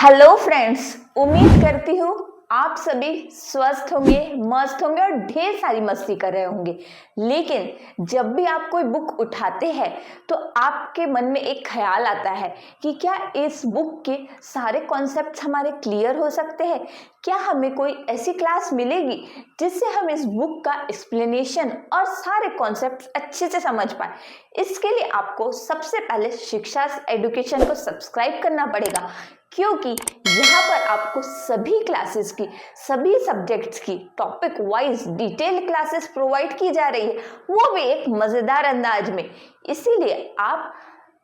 Hello friends, उम्मीद करती हूँ आप सभी स्वस्थ होंगे, मस्त होंगे और ढेर सारी मस्ती कर रहे होंगे। लेकिन जब भी आप कोई बुक उठाते हैं तो आपके मन में एक ख्याल आता है कि क्या इस बुक के सारे कॉन्सेप्ट्स हमारे क्लियर हो सकते हैं। क्या हमें कोई ऐसी क्लास मिलेगी जिससे हम इस बुक का एक्सप्लेनेशन और सारे कॉन्सेप्ट्स अच्छे से समझ पाए। इसके लिए आपको सबसे पहले शिक्षा एडुकेशन को सब्सक्राइब करना पड़ेगा, क्योंकि यहाँ पर आपको सभी क्लासेस की, सभी सब्जेक्ट्स की topic wise detail classes provide की जा रही है, वो भी एक मजेदार अंदाज में। इसीलिए आप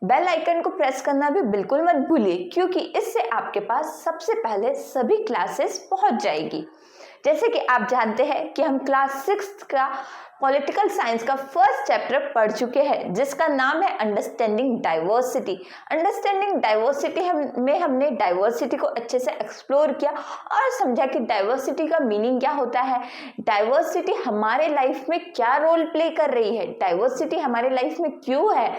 बेल आइकन को प्रेस करना भी बिल्कुल मत भूलिए, क्योंकि इससे आपके पास सबसे पहले सभी क्लासेस पहुंच जाएगी। जैसे कि आप जानते हैं कि हम क्लास 6 का पॉलिटिकल साइंस का फर्स्ट चैप्टर पढ़ चुके हैं, जिसका नाम है अंडरस्टैंडिंग डाइवर्सिटी। अंडरस्टैंडिंग डाइवर्सिटी में हमने डाइवर्सिटी को अच्छे से एक्सप्लोर किया और समझा कि डाइवर्सिटी का मीनिंग क्या होता है, डाइवर्सिटी हमारे लाइफ में क्या रोल प्ले कर रही है, डाइवर्सिटी हमारे लाइफ में क्यों है।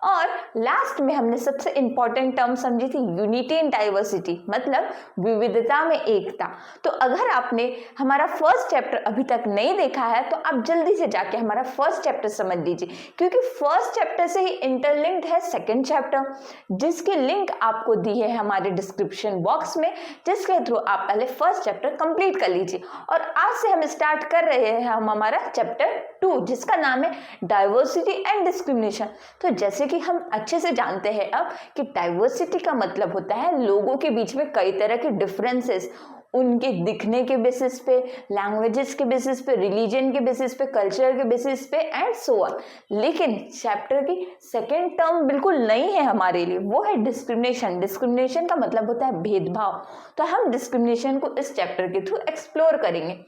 और लास्ट में हमने सबसे इंपॉर्टेंट टर्म समझी थी यूनिटी इन डाइवर्सिटी, मतलब विविधता में एकता। तो अगर आपने हमारा फर्स्ट चैप्टर अभी तक नहीं देखा है तो आप जल्दी से जाके हमारा फर्स्ट चैप्टर समझ लीजिए, क्योंकि फर्स्ट चैप्टर से ही इंटरलिंक्ड है सेकंड चैप्टर, जिसकी लिंक आपको दी है हमारे डिस्क्रिप्शन बॉक्स में, जिसके थ्रू आप पहले फर्स्ट चैप्टर कंप्लीट कर लीजिए। और आज से हम स्टार्ट कर रहे हैं हमारा चैप्टर 2, जिसका नाम है डाइवर्सिटी एंड डिस्क्रिमिनेशन। तो जैसे कि हम अच्छे से जानते हैं अब कि डाइवर्सिटी का मतलब होता है लोगों के बीच में कई तरह के डिफरेंसेस, उनके दिखने के बेसिस पे, लैंग्वेजेस के बेसिस पे, रिलीजन के बेसिस पे, कल्चर के बेसिस पे एंड सो ऑन। लेकिन चैप्टर की सेकेंड टर्म बिल्कुल नई है हमारे लिए, वो है डिस्क्रिमिनेशन। डिस्क्रिमिनेशन का मतलब होता है भेदभाव। तो हम डिस्क्रिमिनेशन को इस चैप्टर के थ्रू एक्सप्लोर करेंगे।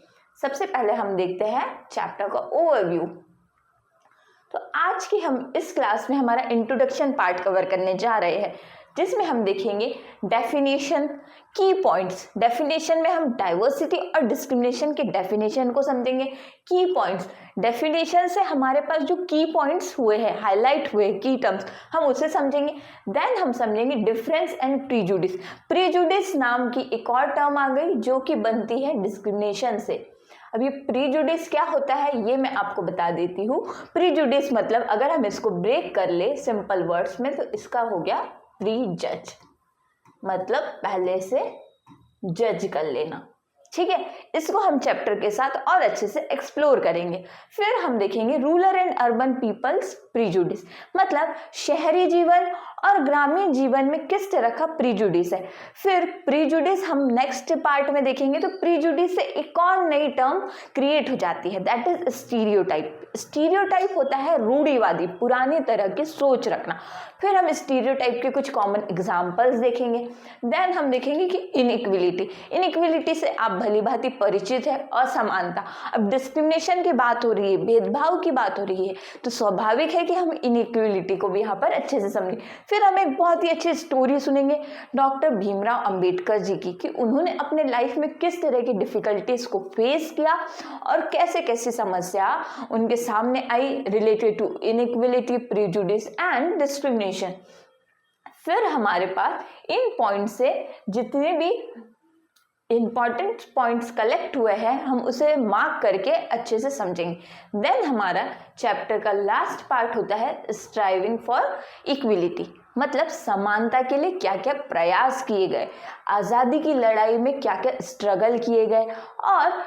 सबसे पहले हम देखते हैं चैप्टर का ओवरव्यू। तो आज की हम इस क्लास में हमारा इंट्रोडक्शन पार्ट कवर करने जा रहे हैं, जिसमें हम देखेंगे डेफिनेशन, की पॉइंट्स। डेफिनेशन में हम डाइवर्सिटी और डिस्क्रिमिनेशन के डेफिनेशन को समझेंगे। की पॉइंट्स, डेफिनेशन से हमारे पास जो की पॉइंट्स हुए हैं, हाईलाइट हुए की टर्म्स, हम उसे समझेंगे। देन हम समझेंगे डिफरेंस एंड प्रीजुडिस। प्रीजुडिस नाम की एक और टर्म आ गई जो कि बनती है डिस्क्रिमिनेशन से। अब ये प्रीजुडिस क्या होता है ये मैं आपको बता देती हूँ। प्रीजुडिस मतलब अगर हम इसको ब्रेक कर ले सिंपल वर्ड्स में, तो इसका हो गया प्री जज, मतलब पहले से जज कर लेना। ठीक है, इसको हम चैप्टर के साथ और अच्छे से एक्सप्लोर करेंगे। फिर हम देखेंगे rural and urban peoples prejudice, मतलब शहरी जीवन और ग्रामीण जीवन में किस तरह का प्रीजुडिस है। फिर प्रीजुडिस हम नेक्स्ट पार्ट में देखेंगे। तो प्रीजुडिस से एक और नई टर्म क्रिएट हो जाती है, दैट इज स्टीरियोटाइप। स्टीरियोटाइप होता है रूढ़िवादी, पुरानी तरह की सोच रखना। फिर हम स्टीरियोटाइप के कुछ कॉमन एग्जाम्पल्स देखेंगे। देन हम देखेंगे कि इनइक्विलिटी। इनइक्विलिटी से आप भली भांति परिचित है, असमानता। अब डिस्क्रिमिनेशन की बात हो रही है, भेदभाव की बात हो रही है, तो स्वाभाविक है कि हम इनइक्विलिटी को भी यहाँ पर अच्छे से समझें। फिर हम एक बहुत ही अच्छी स्टोरी सुनेंगे डॉक्टर भीमराव अंबेडकर जी की, कि उन्होंने अपने लाइफ में किस तरह की डिफिकल्टीज को फेस किया और कैसे कैसी समस्या उनके सामने आई related to inequality, prejudice and discrimination. फिर हमारे पास इन पॉइंट से जितने भी इंपॉर्टेंट पॉइंट्स कलेक्ट हुए हैं हम उसे मार्क करके अच्छे से समझेंगे। देन हमारा चैप्टर का लास्ट पार्ट होता है स्ट्राइविंग फॉर इक्विलिटी, मतलब समानता के लिए क्या क्या प्रयास किए गए, आज़ादी की लड़ाई में क्या क्या स्ट्रगल किए गए और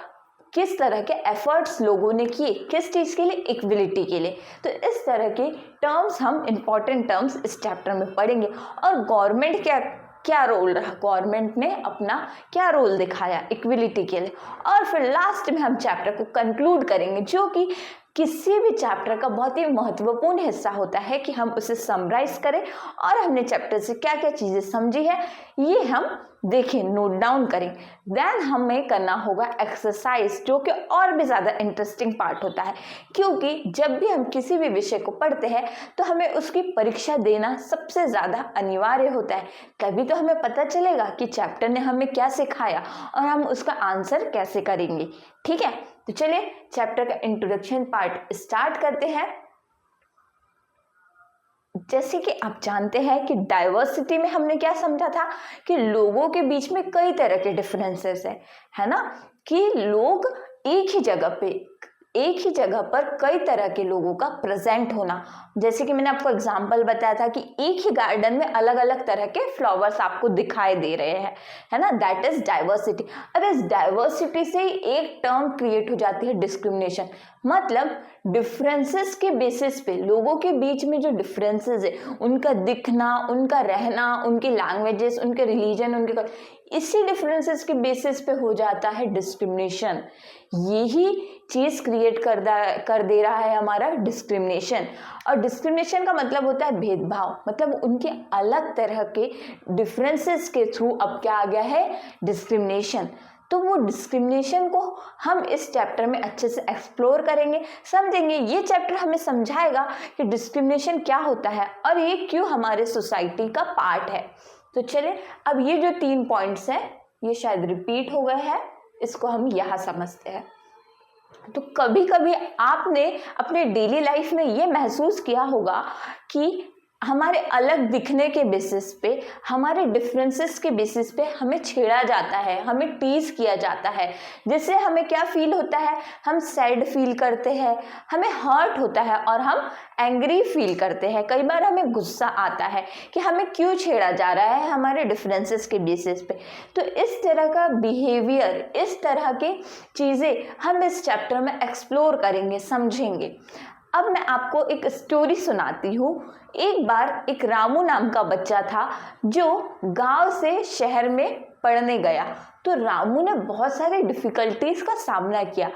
किस तरह के एफर्ट्स लोगों ने किए, किस चीज़ के लिए, इक्विलिटी के लिए। तो इस तरह के टर्म्स, हम इंपॉर्टेंट टर्म्स इस चैप्टर में पढ़ेंगे। और गवर्नमेंट क्या रोल रहा, गवर्नमेंट ने अपना क्या रोल दिखाया इक्विलिटी के लिए। और फिर लास्ट में हम चैप्टर को कंक्लूड करेंगे, जो कि किसी भी चैप्टर का बहुत ही महत्वपूर्ण हिस्सा होता है कि हम उसे समराइज करें और हमने चैप्टर से क्या क्या चीज़ें समझी है ये हम देखें, नोट डाउन करें। देन हमें करना होगा एक्सरसाइज, जो कि और भी ज़्यादा इंटरेस्टिंग पार्ट होता है, क्योंकि जब भी हम किसी भी विषय को पढ़ते हैं तो हमें उसकी परीक्षा देना सबसे ज़्यादा अनिवार्य होता है। तभी तो हमें पता चलेगा कि चैप्टर ने हमें क्या सिखाया और हम उसका आंसर कैसे करेंगे। ठीक है, तो चलिए चैप्टर का इंट्रोडक्शन पार्ट स्टार्ट करते हैं। जैसे कि आप जानते हैं कि डाइवर्सिटी में हमने क्या समझा था कि लोगों के बीच में कई तरह के डिफरेंसेस है ना, कि लोग एक ही जगह पर कई तरह के लोगों का प्रेजेंट होना। जैसे कि मैंने आपको एग्जांपल बताया था कि एक ही गार्डन में अलग अलग तरह के फ्लावर्स आपको दिखाई दे रहे हैं, है ना, दैट इज डाइवर्सिटी। अब इस डाइवर्सिटी से ही एक टर्म क्रिएट हो जाती है डिस्क्रिमिनेशन। मतलब डिफरेंसेस के बेसिस पे, लोगों के बीच में जो डिफरेंसेस है, उनका दिखना, उनका रहना, उनकी लैंग्वेजेस, उनके रिलीजन, इसी डिफरेंसेस के बेसिस पे हो जाता है डिस्क्रिमिनेशन। यही चीज क्रिएट कर दे रहा है हमारा डिस्क्रिमिनेशन। और डिस्क्रिमिनेशन का मतलब होता है भेदभाव, मतलब उनके अलग तरह के डिफरेंसेस के थ्रू अब क्या आ गया है, डिस्क्रिमिनेशन। तो वो डिस्क्रिमिनेशन को हम इस चैप्टर में अच्छे से एक्सप्लोर करेंगे, समझेंगे। ये चैप्टर हमें समझाएगा कि डिस्क्रिमिनेशन क्या होता है और ये क्यों हमारे सोसाइटी का पार्ट है। तो चलिए, अब ये जो 3 पॉइंट्स हैं ये शायद रिपीट हो गए हैं, इसको हम यहाँ समझते हैं। तो कभी कभी आपने अपने डेली लाइफ में ये महसूस किया होगा कि हमारे अलग दिखने के बेसिस पे, हमारे डिफरेंसेस के बेसिस पे हमें छेड़ा जाता है, हमें टीज किया जाता है, जिससे हमें क्या फील होता है, हम सैड फील करते हैं, हमें हर्ट होता है और हम एंग्री फील करते हैं। कई बार हमें गुस्सा आता है कि हमें क्यों छेड़ा जा रहा है हमारे डिफरेंसेस के बेसिस पे। तो इस तरह का बिहेवियर, इस तरह की चीज़ें हम इस चैप्टर में एक्सप्लोर करेंगे, समझेंगे। अब मैं आपको एक स्टोरी सुनाती हूँ। एक बार एक रामू नाम का बच्चा था जो गांव से शहर में पढ़ने गया। तो रामू ने बहुत सारे डिफिकल्टीज का सामना किया।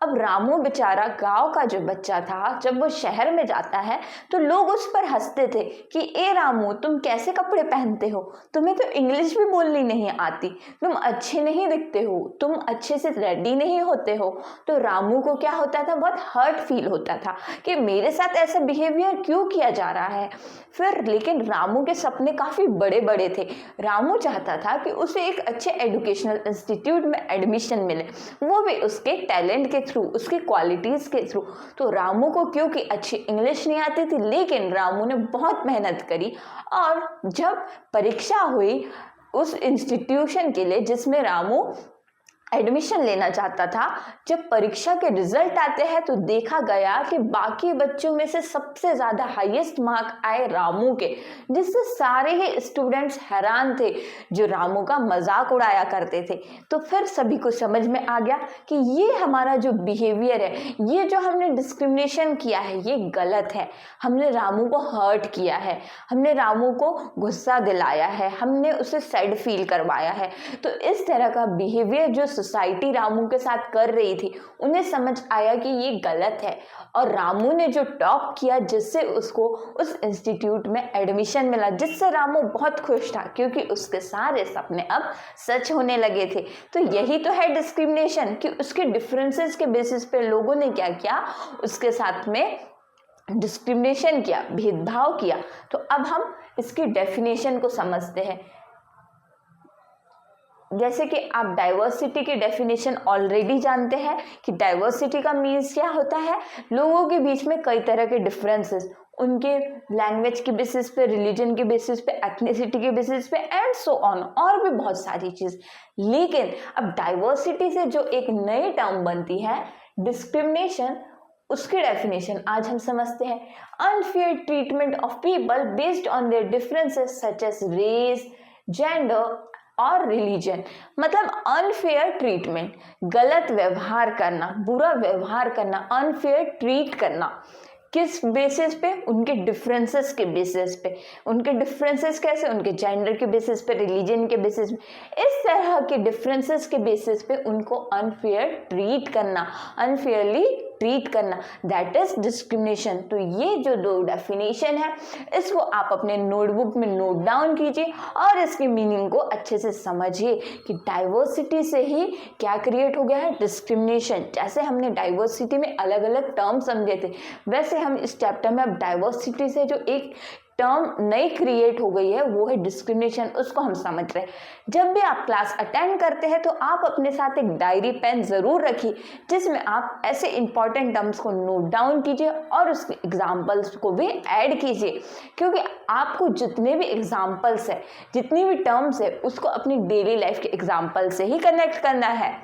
अब रामू बेचारा गांव का जो बच्चा था, जब वो शहर में जाता है तो लोग उस पर हंसते थे कि ए रामू, तुम कैसे कपड़े पहनते हो, तुम्हें तो इंग्लिश भी बोलनी नहीं आती, तुम अच्छे नहीं दिखते हो, तुम अच्छे से रेडी नहीं होते हो। तो रामू को क्या होता था, बहुत हर्ट फील होता था कि मेरे साथ ऐसा बिहेवियर क्यों किया जा रहा है। फिर लेकिन रामू के सपने काफ़ी बड़े बड़े थे। रामू चाहता था कि उसे एक अच्छे एजुकेशनल इंस्टीट्यूट में एडमिशन मिले, वो भी उसके टैलेंट के थ्रू, उसकी क्वालिटीज के थ्रू। तो रामू को क्योंकि अच्छी इंग्लिश नहीं आती थी, लेकिन रामू ने बहुत मेहनत करी और जब परीक्षा हुई उस इंस्टीट्यूशन के लिए जिसमें रामू एडमिशन लेना चाहता था, जब परीक्षा के रिजल्ट आते हैं तो देखा गया कि बाकी बच्चों में से सबसे ज़्यादा हाईएस्ट मार्क आए रामू के, जिससे सारे ही स्टूडेंट्स हैरान थे जो रामू का मजाक उड़ाया करते थे। तो फिर सभी को समझ में आ गया कि ये हमारा जो बिहेवियर है, ये जो हमने डिस्क्रिमिनेशन किया है, ये गलत है। हमने रामू को हर्ट किया है, हमने रामू को गुस्सा दिलाया है, हमने उसे सैड फील करवाया है। तो इस तरह का बिहेवियर जो सोसाइटी रामू के साथ कर रही थी, उन्हें समझ आया कि ये गलत है। और रामू ने जो टॉप किया, जिससे उसको उस इंस्टीट्यूट में एडमिशन मिला, जिससे रामू बहुत खुश था क्योंकि उसके सारे सपने अब सच होने लगे थे। तो यही तो है डिस्क्रिमिनेशन, कि उसके डिफरेंसेस के बेसिस पे लोगों ने क्या किया, उसके साथ में डिस्क्रिमिनेशन किया, भेदभाव किया। तो अब हम इसकी डेफिनेशन को समझते हैं। जैसे कि आप डाइवर्सिटी की डेफिनेशन ऑलरेडी जानते हैं कि डाइवर्सिटी का मीन्स क्या होता है, लोगों के बीच में कई तरह के डिफरेंसेस, उनके लैंग्वेज के बेसिस पे, रिलीजन के बेसिस पे, एथनिसिटी के बेसिस पे एंड सो ऑन, और भी बहुत सारी चीज़। लेकिन अब डाइवर्सिटी से जो एक नई टर्म बनती है डिस्क्रिमिनेशन, उसकी डेफिनेशन आज हम समझते हैं। Unfair treatment of people based on their differences such as race, gender और रिलीजन। मतलब अनफेयर ट्रीटमेंट, गलत व्यवहार करना, बुरा व्यवहार करना, अनफेयर ट्रीट करना। किस बेसिस पे, उनके डिफरेंसेस के बेसिस पे। उनके डिफरेंसेस कैसे, उनके जेंडर के बेसिस पे, रिलीजन के बेसिस पे। इस तरह के डिफरेंसेस के बेसिस पे उनको अनफेयर ट्रीट करना, अनफेयरली ट्रीट करना, दैट इज डिस्क्रिमिनेशन। तो ये जो 2 डेफिनेशन है, इसको आप अपने नोटबुक में नोट डाउन कीजिए और इसके मीनिंग को अच्छे से समझिए कि डाइवर्सिटी से ही क्या क्रिएट हो गया है, डिस्क्रिमिनेशन। जैसे हमने डाइवर्सिटी में अलग अलग टर्म समझे थे, वैसे हम इस चैप्टर में अब डाइवर्सिटी से जो एक टर्म नई क्रिएट हो गई है वो है डिस्क्रिमिनेशन, उसको हम समझ रहे हैं। जब भी आप क्लास अटेंड करते हैं तो आप अपने साथ एक डायरी पेन ज़रूर रखिए जिसमें आप ऐसे इंपॉर्टेंट टर्म्स को नोट डाउन कीजिए और उसके एग्जाम्पल्स को भी ऐड कीजिए, क्योंकि आपको जितने भी एग्जाम्पल्स है, जितनी भी टर्म्स है, उसको अपनी डेली लाइफ के एग्जाम्पल से ही कनेक्ट करना है।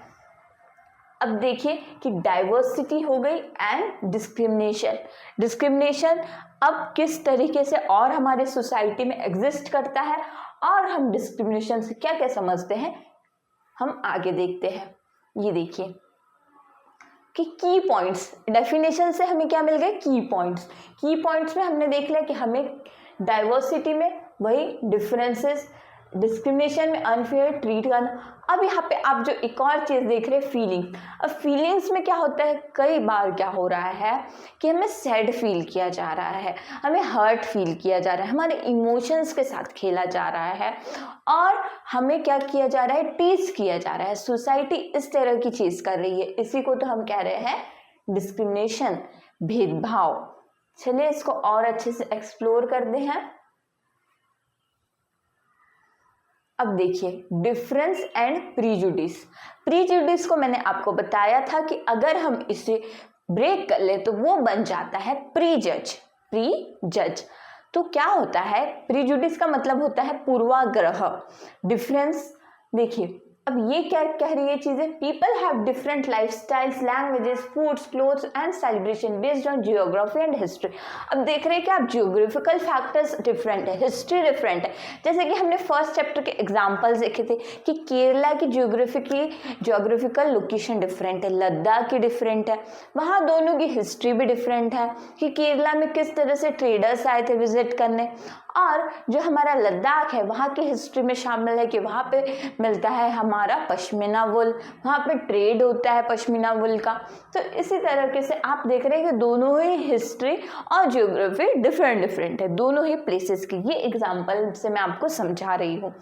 अब देखिए कि डाइवर्सिटी हो गई एंड डिस्क्रिमिनेशन। डिस्क्रिमिनेशन अब किस तरीके से और हमारे सोसाइटी में एग्जिस्ट करता है और हम डिस्क्रिमिनेशन से क्या क्या समझते हैं, हम आगे देखते हैं। ये देखिए कि की पॉइंट्स, डेफिनेशन से हमें क्या मिल गए, की पॉइंट्स। की पॉइंट्स में हमने देख लिया कि हमें डाइवर्सिटी में वही डिफरेंसेस, डिस्क्रिमिनेशन में अनफेयर ट्रीट करना। अब यहाँ पे आप जो एक और चीज़ देख रहे हैं, फीलिंग। अब फीलिंग्स में क्या होता है, कई बार क्या हो रहा है कि हमें सैड फील किया जा रहा है, हमें हर्ट फील किया जा रहा है, हमारे इमोशंस के साथ खेला जा रहा है और हमें क्या किया जा रहा है, टीज किया जा रहा है। सोसाइटी इस तरह की चीज़ कर रही है, इसी को तो हम कह रहे हैं डिस्क्रिमिनेशन, भेदभाव। चलिए इसको और अच्छे से एक्सप्लोर करते हैं। अब देखिए डिफरेंस एंड प्रीजुडिस। प्रीजुडिस को मैंने आपको बताया था कि अगर हम इसे ब्रेक कर ले तो वो बन जाता है प्रीजज। प्रीजज तो क्या होता है, प्रीजुडिस का मतलब होता है पूर्वाग्रह। डिफरेंस देखिए, अब ये क्या कह रही है चीजें, people have different life styles, languages, foods, clothes and celebration based on geography and history. अब देख रहे हैं कि आप जियोग्राफिकल फैक्टर्स डिफरेंट है, हिस्ट्री डिफरेंट है। जैसे कि हमने फर्स्ट चैप्टर के एग्जाम्पल्स देखे थे कि केरला की जियोग्राफिकल लोकेशन डिफरेंट है, लद्दाख की डिफरेंट है, वहाँ दोनों की हिस्ट्री भी डिफरेंट है कि केरला में किस तरह से ट्रेडर्स आए थे विजिट करने, और जो हमारा लद्दाख है वहाँ की हिस्ट्री में शामिल है कि वहाँ पे मिलता है हमारा पश्मीना वुल, वहाँ पे ट्रेड होता है पश्मीना वुल का। तो इसी तरीके से आप देख रहे हैं कि दोनों ही हिस्ट्री और जियोग्राफी डिफरेंट है, दोनों ही प्लेसेस की। ये एग्जाम्पल से मैं आपको समझा रही हूँ।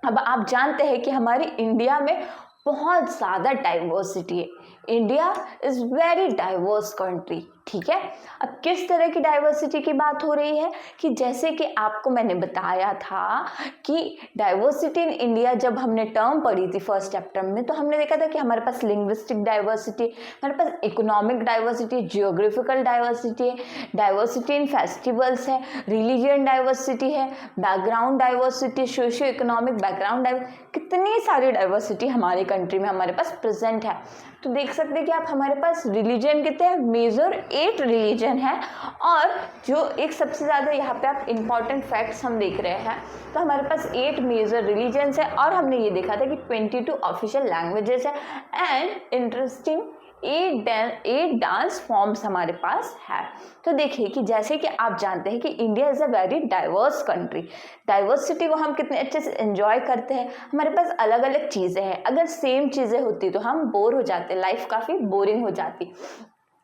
अब आप जानते हैं कि हमारी इंडिया में बहुत ज़्यादा डाइवर्सिटी है। India is very diverse country, ठीक है। अब किस तरह की डाइवर्सिटी की बात हो रही है कि जैसे कि आपको मैंने बताया था कि डाइवर्सिटी इन इंडिया, जब हमने टर्म पढ़ी थी फर्स्ट चैप्टर में, तो हमने देखा था कि हमारे पास लिंग्विस्टिक डाइवर्सिटी, हमारे पास इकोनॉमिक डाइवर्सिटी, जियोग्राफिकल डाइवर्सिटी है, डाइवर्सिटी इन फेस्टिवल्स है, रिलीजियन डाइवर्सिटी है, background diversity, socio economic background diversity, कितनी सारी डाइवर्सिटी हमारी कंट्री में हमारे पास प्रेजेंट है। तो देख सकते हैं कि आप हमारे पास रिलीजन कितने हैं, मेजर 8 रिलीजन है। और जो एक सबसे ज़्यादा यहाँ पे आप इम्पॉर्टेंट फैक्ट्स हम देख रहे हैं, तो हमारे पास 8 मेजर रिलीजन्स है और हमने ये देखा था कि 22 ऑफिशियल लैंग्वेजेस है एंड इंटरेस्टिंग 8 डांस फॉर्म्स हमारे पास है। तो देखिए कि जैसे कि आप जानते हैं कि India is a very diverse country, diversity को हम कितने अच्छे से एंजॉय करते हैं। हमारे पास अलग अलग चीज़ें हैं, अगर सेम चीज़ें होती तो हम बोर हो जाते, लाइफ काफ़ी बोरिंग हो जाती।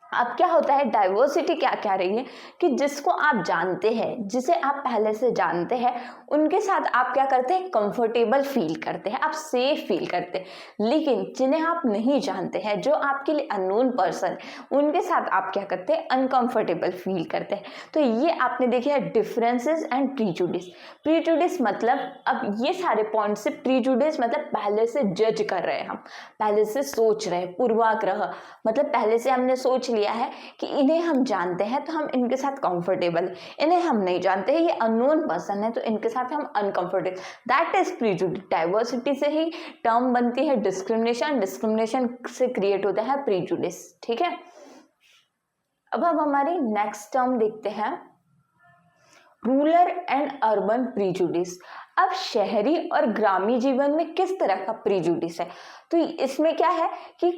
अब क्या होता है, डाइवर्सिटी क्या कह रही है कि जिसको आप जानते हैं, जिसे आप पहले से जानते हैं, उनके साथ आप क्या करते हैं, कंफर्टेबल फील करते हैं, आप सेफ फील करते हैं। लेकिन जिन्हें आप नहीं जानते हैं, जो आपके लिए अननोन पर्सन, उनके साथ आप क्या करते हैं, अनकंफर्टेबल फील करते हैं। तो ये आपने देखे है डिफरेंसेस एंड प्रीजुडिस। प्रीजुडिस मतलब, अब ये सारे पॉइंट से, प्रीजुडिस मतलब पहले से जज कर रहे हैं, हम पहले से सोच रहे हैं, पूर्वाग्रह मतलब पहले से हमने सोच लिया है कि इन्हें हम जानते हैं तो हम इनके साथ कंफर्टेबल, इन्हें हम नहीं जानते हैं, ये अननोन पर्सन है तो इनके साथ हम uncomfortable. That is prejudice. Diversity से ही टर्म बनती है डिस्क्रिमिनेशन, डिस्क्रिमिनेशन से क्रिएट होता है प्रीजुडिस, ठीक है। अब हम हमारी नेक्स्ट टर्म देखते हैं, रूरल एंड अर्बन प्रीजुडिस। अब शहरी और ग्रामीण जीवन में किस तरह का प्रीजुडिस है, तो इसमें क्या है कि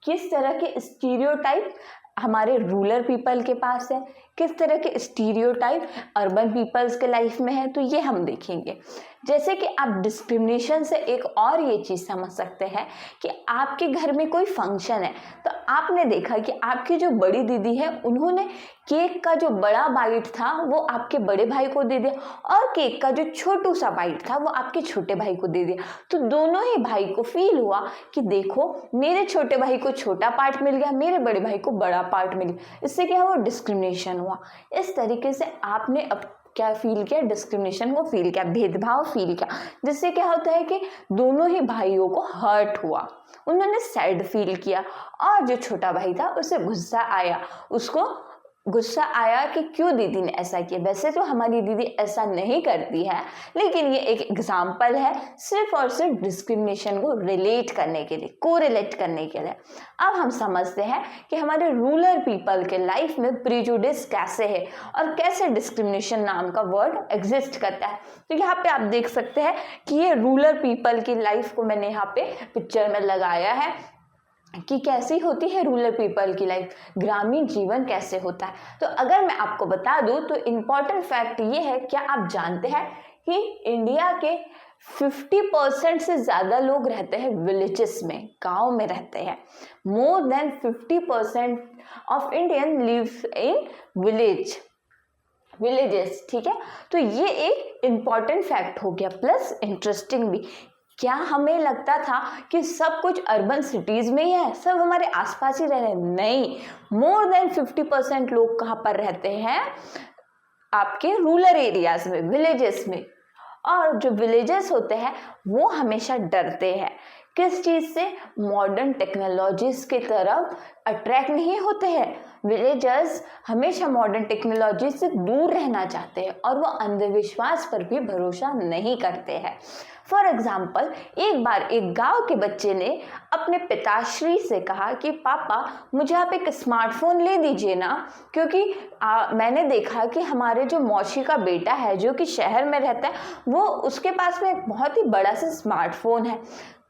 किस तरह के स्टीरियोटाइप हमारे रूरल पीपल के पास है, किस तरह के स्टीरियोटाइप अर्बन पीपल्स के लाइफ में है, तो ये हम देखेंगे। जैसे कि आप डिस्क्रिमिनेशन से एक और ये चीज़ समझ सकते हैं कि आपके घर में कोई फंक्शन है तो आपने देखा कि आपकी जो बड़ी दीदी है उन्होंने केक का जो बड़ा बाइट था वो आपके बड़े भाई को दे दिया और केक का जो छोटू सा बाइट था वो आपके छोटे भाई को दे दिया। तो दोनों ही भाई को फील हुआ कि देखो मेरे छोटे भाई को छोटा पार्ट मिल गया, मेरे बड़े भाई को बड़ा पार्ट मिल गया, इससे क्या हुआ, डिस्क्रिमिनेशन हुआ। इस तरीके से आपने अब क्या फील किया, डिस्क्रिमिनेशन को फील किया, भेदभाव फील किया, जिससे क्या होता है कि दोनों ही भाइयों को हर्ट हुआ, उन्होंने सैड फील किया। और जो छोटा भाई था उसे गुस्सा आया, उसको गुस्सा आया कि क्यों दीदी ने ऐसा किया। वैसे तो हमारी दीदी ऐसा नहीं करती है, लेकिन ये एक एग्जाम्पल है सिर्फ और सिर्फ डिस्क्रिमिनेशन को रिलेट करने के लिए, कोरिलेट करने के लिए। अब हम समझते हैं कि हमारे रूरल पीपल के लाइफ में प्रिजुडिस कैसे है और कैसे डिस्क्रिमिनेशन नाम का वर्ड एग्जिस्ट करता है। तो यहाँ पे आप देख सकते हैं कि ये रूरल पीपल की लाइफ को मैंने यहाँ पे पिक्चर में लगाया है कि कैसी होती है रूरल पीपल की लाइफ, ग्रामीण जीवन कैसे होता है। तो अगर मैं आपको बता दूं तो इम्पॉर्टेंट फैक्ट ये है, क्या आप जानते हैं कि इंडिया के 50% से ज़्यादा लोग रहते हैं विलेजेस में, गांव में रहते हैं। More than 50% of Indian live in villages. ठीक है, तो ये एक इम्पॉर्टेंट फैक्ट हो गया, प्लस इंटरेस्टिंग भी। क्या हमें लगता था कि सब कुछ अर्बन सिटीज में ही है, सब हमारे आसपास ही रह रहे हैं? नहीं, मोर देन 50% लोग कहाँ पर रहते हैं? आपके रूरल एरियाज में, विलेजेस में। और जो विलेजेस होते हैं वो हमेशा डरते हैं किस चीज से? मॉडर्न टेक्नोलॉजीज की तरफ अट्रैक्ट नहीं होते हैं। विलेजर्स हमेशा मॉडर्न टेक्नोलॉजी से दूर रहना चाहते हैं और वो अंधविश्वास पर भी भरोसा नहीं करते हैं। फॉर एग्जाम्पल, एक बार एक गांव के बच्चे ने अपने पिताश्री से कहा कि पापा मुझे आप एक स्मार्टफोन ले दीजिए ना, क्योंकि मैंने देखा कि हमारे जो मौसी का बेटा है जो कि शहर में रहता है, वो उसके पास में एक बहुत ही बड़ा सा स्मार्टफोन है।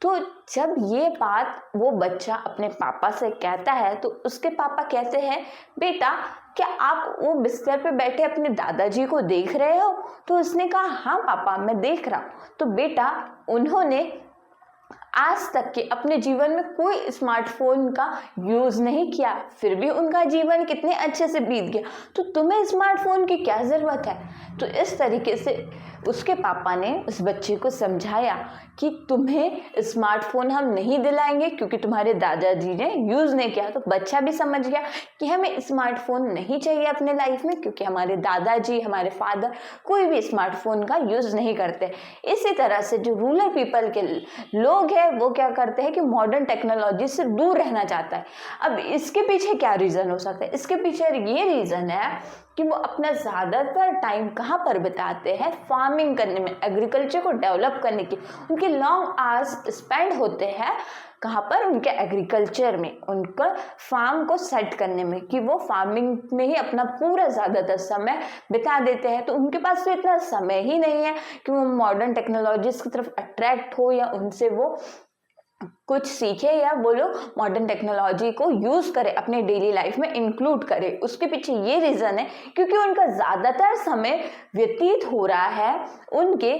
तो जब ये बात वो बच्चा अपने पापा से कहता है तो उसके पापा कहते हैं, बेटा क्या आप वो बिस्तर पे बैठे अपने दादाजी को देख रहे हो? तो उसने कहा, हाँ पापा मैं देख रहा हूँ। तो बेटा उन्होंने आज तक के अपने जीवन में कोई स्मार्टफोन का यूज नहीं किया, फिर भी उनका जीवन कितने अच्छे से बीत गया। तो तुम्हें स्मार्टफोन की क्या जरूरत है? तो इस तरीके से उसके पापा ने उस बच्चे को समझाया कि तुम्हें स्मार्टफोन हम नहीं दिलाएंगे क्योंकि तुम्हारे दादाजी ने यूज नहीं किया। तो बच्चा भी समझ गया कि हमें स्मार्टफोन नहीं चाहिए अपने लाइफ में, क्योंकि हमारे दादाजी, हमारे फादर कोई भी स्मार्टफोन का यूज नहीं करते। इसी तरह से जो रूरल पीपल के लोग हैं वो क्या करते हैं कि मॉडर्न टेक्नोलॉजी से दूर रहना चाहता है। अब इसके पीछे क्या रीजन हो सकता है? इसके पीछे ये रीजन है कि वो अपना ज़्यादातर टाइम कहाँ पर बिताते हैं? फार्मिंग करने में, एग्रीकल्चर को डेवलप करने की। उनके लॉन्ग आवर्स स्पेंड होते हैं कहाँ पर? उनके एग्रीकल्चर में, उनका फार्म को सेट करने में, कि वो फार्मिंग में ही अपना पूरा ज़्यादातर समय बिता देते हैं। तो उनके पास तो इतना समय ही नहीं है कि वो मॉडर्न टेक्नोलॉजीज की तरफ अट्रैक्ट हो या उनसे वो कुछ सीखे या वो लोग मॉडर्न टेक्नोलॉजी को यूज करे, अपने डेली लाइफ में इंक्लूड करे। उसके पीछे ये रीजन है क्योंकि उनका ज्यादातर समय व्यतीत हो रहा है उनके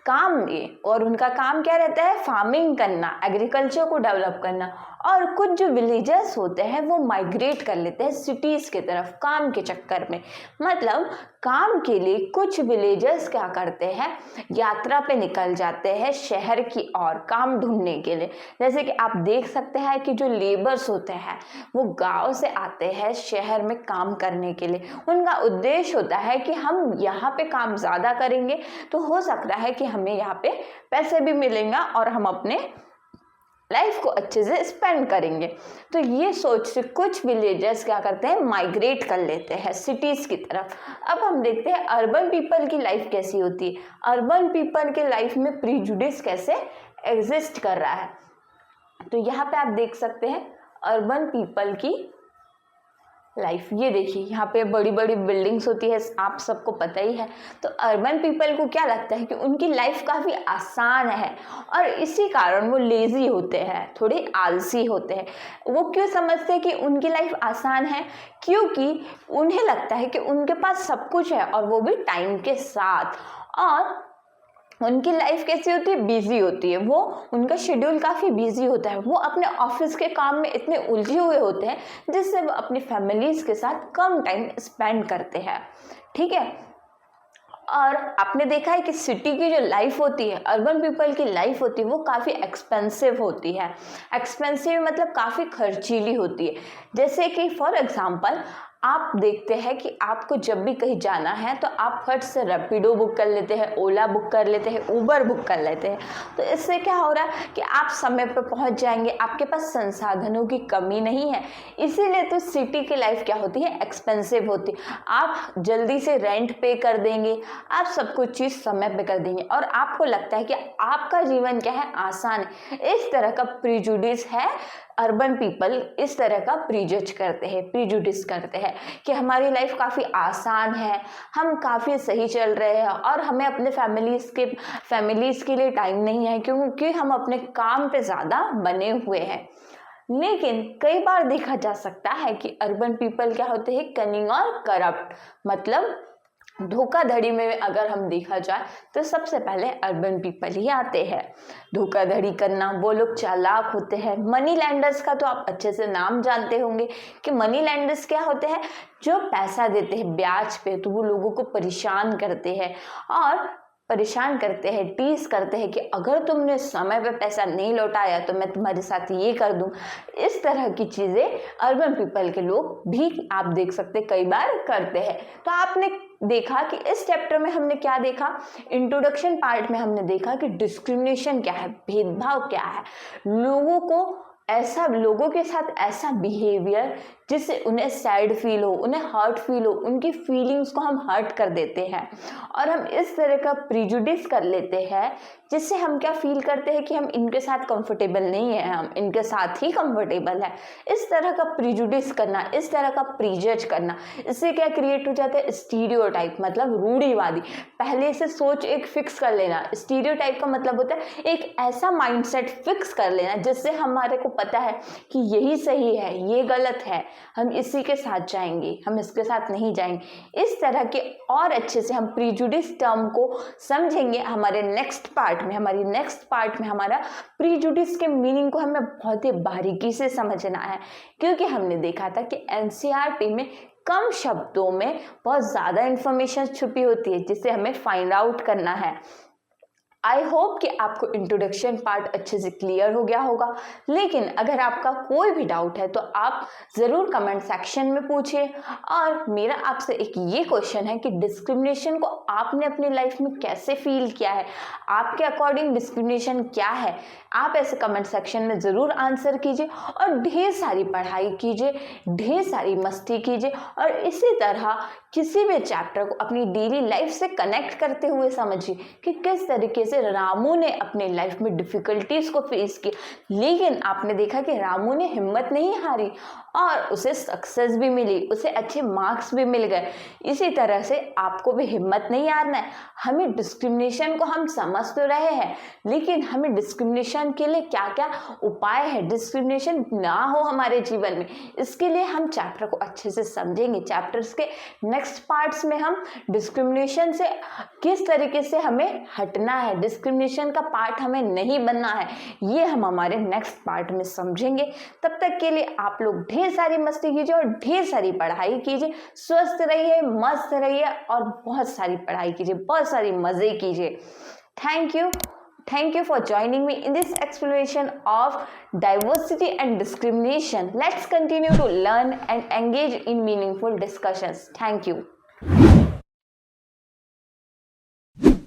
काम में, और उनका काम क्या रहता है? फार्मिंग करना, एग्रीकल्चर को डेवलप करना। और कुछ जो विलेजर्स होते हैं वो माइग्रेट कर लेते हैं सिटीज की तरफ काम के चक्कर में। मतलब काम के लिए कुछ विलेजर्स क्या करते हैं? यात्रा पे निकल जाते हैं शहर की ओर काम ढूंढने के लिए। जैसे कि आप देख सकते हैं कि जो लेबर्स होते हैं वो गांव से आते हैं शहर में काम करने के लिए। उनका उद्देश्य होता है कि हम यहाँ पे काम ज़्यादा करेंगे तो हो सकता है कि हमें यहाँ पे पैसे भी मिलेंगे और हम अपने लाइफ को अच्छे से स्पेंड करेंगे। तो ये सोच से कुछ विलेजर्स क्या करते हैं? माइग्रेट कर लेते हैं सिटीज की तरफ। अब हम देखते हैं अर्बन पीपल की लाइफ कैसी होती है। अर्बन पीपल के लाइफ में प्रीजुडिस कैसे एग्जिस्ट कर रहा है। तो यहाँ पे आप देख सकते हैं अर्बन पीपल की लाइफ। ये देखिए यहाँ पे बड़ी बड़ी बिल्डिंग्स होती है, आप सबको पता ही है। तो अर्बन पीपल को क्या लगता है कि उनकी लाइफ काफ़ी आसान है और इसी कारण वो लेज़ी होते हैं, थोड़े आलसी होते हैं। वो क्यों समझते हैं कि उनकी लाइफ आसान है? क्योंकि उन्हें लगता है कि उनके पास सब कुछ है और वो भी टाइम के साथ। और उनकी लाइफ कैसी होती है? बिजी होती है। वो उनका शेड्यूल काफ़ी बिजी होता है। वो अपने ऑफिस के काम में इतने उलझे हुए होते हैं जिससे वो अपनी फैमिलीज के साथ कम टाइम स्पेंड करते हैं। ठीक है, और आपने देखा है कि सिटी की जो लाइफ होती है, अर्बन पीपल की लाइफ होती है, वो काफ़ी एक्सपेंसिव होती है। एक्सपेंसिव मतलब काफ़ी खर्चीली होती है। जैसे कि फॉर एग्जांपल आप देखते हैं कि आपको जब भी कहीं जाना है तो आप फट से रैपिडो बुक कर लेते हैं, ओला बुक कर लेते हैं, उबर बुक कर लेते हैं। तो इससे क्या हो रहा है कि आप समय पर पहुंच जाएंगे, आपके पास संसाधनों की कमी नहीं है। इसीलिए तो सिटी की लाइफ क्या होती है, एक्सपेंसिव होती है। आप जल्दी से रेंट पे कर देंगे, आप सब कुछ चीज़ समय पे कर देंगे और आपको लगता है कि आपका जीवन क्या है, आसान है। इस तरह का प्रीजुडिस है, अर्बन पीपल इस तरह का प्रीजज करते हैं, प्रीजुडिस करते हैं कि हमारी लाइफ काफ़ी आसान है, हम काफ़ी सही चल रहे हैं और हमें अपने फैमिलीज़ के लिए टाइम नहीं है क्योंकि हम अपने काम पे ज़्यादा बने हुए हैं। लेकिन कई बार देखा जा सकता है कि अर्बन पीपल क्या होते हैं, कनिंग और करप्ट, मतलब धोखाधड़ी में अगर हम देखा जाए तो सबसे पहले अर्बन पीपल ही आते हैं। धोखाधड़ी करना, वो लोग चालाक होते हैं। मनी लैंडर्स का तो आप अच्छे से नाम जानते होंगे कि मनी लैंडर्स क्या होते हैं, जो पैसा देते हैं ब्याज पे, तो वो लोगों को परेशान करते हैं टीज करते हैं कि अगर तुमने समय पे पैसा नहीं लौटाया तो मैं तुम्हारे साथ ये कर दूं। इस तरह की चीज़ें अर्बन पीपल के लोग भी आप देख सकते कई बार करते हैं। तो आपने देखा कि इस चैप्टर में हमने क्या देखा, इंट्रोडक्शन पार्ट में हमने देखा कि डिस्क्रिमिनेशन क्या है, भेदभाव क्या है, लोगों के साथ ऐसा बिहेवियर जिससे उन्हें सैड फील हो, उन्हें हर्ट फील हो, उनकी फीलिंग्स को हम हर्ट कर देते हैं और हम इस तरह का प्रीजुडिस कर लेते हैं जिससे हम क्या फील करते हैं कि हम इनके साथ कंफर्टेबल नहीं है, हम इनके साथ ही कंफर्टेबल है। इस तरह का प्रीजुडिस करना, इस तरह का प्रीजज करना, इससे क्या क्रिएट हो जाता है, स्टीरियोटाइप, मतलब रूढ़िवादी। पहले से सोच एक फिक्स कर लेना। स्टीरियोटाइप का मतलब होता है एक ऐसा माइंडसेट फिक्स कर लेना जिससे हमारे को पता है कि यही सही है, ये गलत है, हम इसी के साथ जाएंगे, हम इसके साथ नहीं जाएंगे। इस तरह के और अच्छे से हम प्रीजुडिस टर्म को समझेंगे हमारी नेक्स्ट पार्ट में हमारा प्रीजुडिस के मीनिंग को हमें बहुत ही बारीकी से समझना है, क्योंकि हमने देखा था कि एनसीईआरटी में कम शब्दों में बहुत ज़्यादा इंफॉर्मेशन छुपी होती है जिसे हमें फाइंड आउट करना है। आई होप कि आपको इंट्रोडक्शन पार्ट अच्छे से क्लियर हो गया होगा। लेकिन अगर आपका कोई भी डाउट है तो आप ज़रूर कमेंट सेक्शन में पूछिए। और मेरा आपसे एक ये क्वेश्चन है कि डिस्क्रिमिनेशन को आपने अपनी लाइफ में कैसे फील किया है, आपके अकॉर्डिंग डिस्क्रिमिनेशन क्या है, आप ऐसे कमेंट सेक्शन में ज़रूर आंसर कीजिए और ढेर सारी पढ़ाई कीजिए, ढेर सारी मस्ती कीजिए और इसी तरह किसी भी चैप्टर को अपनी डेली लाइफ से कनेक्ट करते हुए समझिए कि किस तरीके से रामू ने अपनी लाइफ में डिफिकल्टीज को फेस किया। लेकिन आपने देखा कि रामू ने हिम्मत नहीं हारी और उसे सक्सेस भी मिली, उसे अच्छे मार्क्स भी मिल गए। इसी तरह से आपको भी हिम्मत नहीं हारना है। हमें डिस्क्रिमिनेशन को हम समझ तो रहे हैं, लेकिन हमें डिस्क्रिमिनेशन के लिए क्या क्या उपाय है, डिस्क्रिमिनेशन ना हो हमारे जीवन में, इसके लिए हम चैप्टर को अच्छे से समझेंगे। चैप्टर्स के नेक्स्ट पार्ट्स में हम डिस्क्रिमिनेशन से किस तरीके से हमें हटना है, डिस्क्रिमिनेशन का पार्ट हमें नहीं बनना है, ये हम हमारे नेक्स्ट पार्ट में समझेंगे। तब तक के लिए आप लोग ढेर सारी मस्ती कीजिए और ढेर सारी पढ़ाई कीजिए, स्वस्थ रहिए, मस्त रहिए और बहुत सारी पढ़ाई कीजिए, बहुत सारी मजे कीजिए। Thank you for joining me in this exploration of diversity and discrimination. Let's continue to learn and engage in meaningful discussions. Thank you.